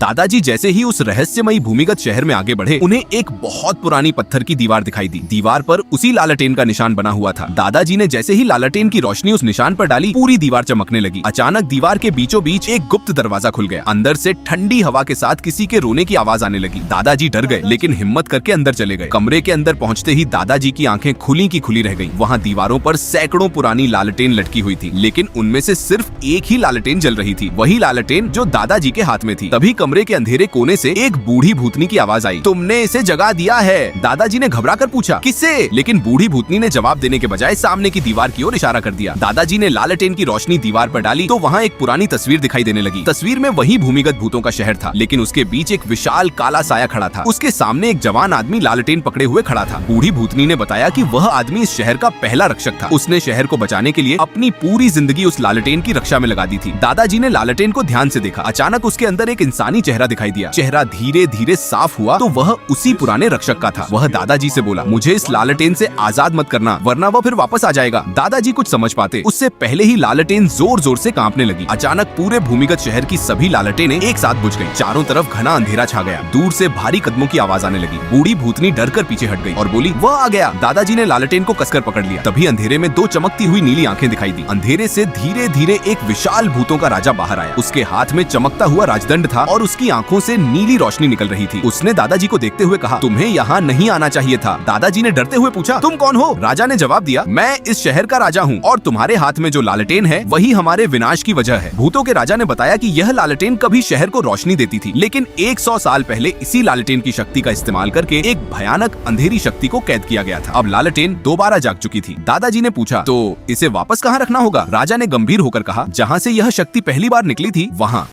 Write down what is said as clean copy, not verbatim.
दादाजी जैसे ही उस रहस्यमयी भूमिगत शहर में आगे बढ़े, उन्हें एक बहुत पुरानी पत्थर की दीवार दिखाई दी। दीवार पर उसी लालटेन का निशान बना हुआ था। दादाजी ने जैसे ही लालटेन की रोशनी उस निशान पर डाली, पूरी दीवार चमकने लगी। अचानक दीवार के बीचों बीच एक गुप्त दरवाजा खुल गया। अंदर से ठंडी हवा के साथ किसी के रोने की आवाज आने लगी। दादाजी डर गए, लेकिन हिम्मत करके अंदर चले गए। कमरे के अंदर पहुंचते ही दादाजी की आंखें खुली की खुली रह गईं। वहां दीवारों पर सैकड़ों पुरानी लालटेन लटकी हुई थी, लेकिन उनमें से सिर्फ एक ही लालटेन जल रही थी, वही लालटेन जो दादाजी के हाथ में थी। तभी कमरे के अंधेरे कोने से एक बूढ़ी भूतनी की आवाज आई, तुमने इसे जगा दिया है। दादाजी ने घबरा कर पूछा, किससे? लेकिन बूढ़ी भूतनी ने जवाब देने के बजाय सामने की दीवार की ओर इशारा कर दिया। दादाजी ने लालटेन की रोशनी दीवार पर डाली तो वहाँ एक पुरानी तस्वीर दिखाई देने लगी। तस्वीर में वही भूमिगत भूतों का शहर था, लेकिन उसके बीच एक विशाल काला साया खड़ा था। उसके सामने एक जवान आदमी लालटेन पकड़े हुए खड़ा था। बूढ़ी भूतनी ने बताया कि वह आदमी इस शहर का पहला रक्षक था। उसने शहर को बचाने के लिए अपनी पूरी जिंदगी उस लालटेन की रक्षा में लगा दी थी। दादाजी ने लालटेन को ध्यान से देखा। अचानक उसके अंदर एक इंसानी चेहरा दिखाई दिया। चेहरा धीरे धीरे साफ हुआ तो वह उसी पुराने रक्षक का था। वह दादाजी से बोला, मुझे इस लालटेन से आजाद मत करना, वरना वह फिर वापस आ जाएगा। दादाजी कुछ समझ पाते उससे पहले ही लालटेन जोर जोर से कांपने लगी। अचानक पूरे भूमिगत शहर की सभी लालटेनें एक साथ बुझ गईं। चारों तरफ घना अंधेरा छा गया। दूर से भारी कदमों की आवाज आने लगी। बूढ़ी भूतनी डरकर पीछे हट गई और बोली, वह आ गया। दादाजी ने लालटेन को कसकर पकड़ लिया। तभी अंधेरे में दो चमकती हुई नीली आंखें दिखाई दी। अंधेरे से धीरे धीरे एक विशाल भूतों का राजा बाहर आया। उसके हाथ में चमकता हुआ राजदंड था और उसकी आंखों से नीली रोशनी निकल रही थी। उसने दादाजी को देखते हुए कहा, तुम्हें यहाँ नहीं आना चाहिए था। दादाजी ने डरते हुए पूछा, तुम कौन हो? राजा ने जवाब दिया, मैं इस शहर का राजा हूँ और तुम्हारे हाथ में जो लालटेन है वही हमारे विनाश की वजह है। भूतों के राजा ने बताया कि यह लालटेन कभी शहर को रोशनी देती थी, लेकिन 100 साल पहले इसी लालटेन की शक्ति का इस्तेमाल करके एक भयानक अंधेरी शक्ति को कैद किया गया था। अब लालटेन दोबारा जाग चुकी थी। दादाजी ने पूछा, तो इसे वापस कहाँ रखना होगा? राजा ने गंभीर होकर कहा, जहाँ से यह शक्ति पहली बार निकली थी वहाँ।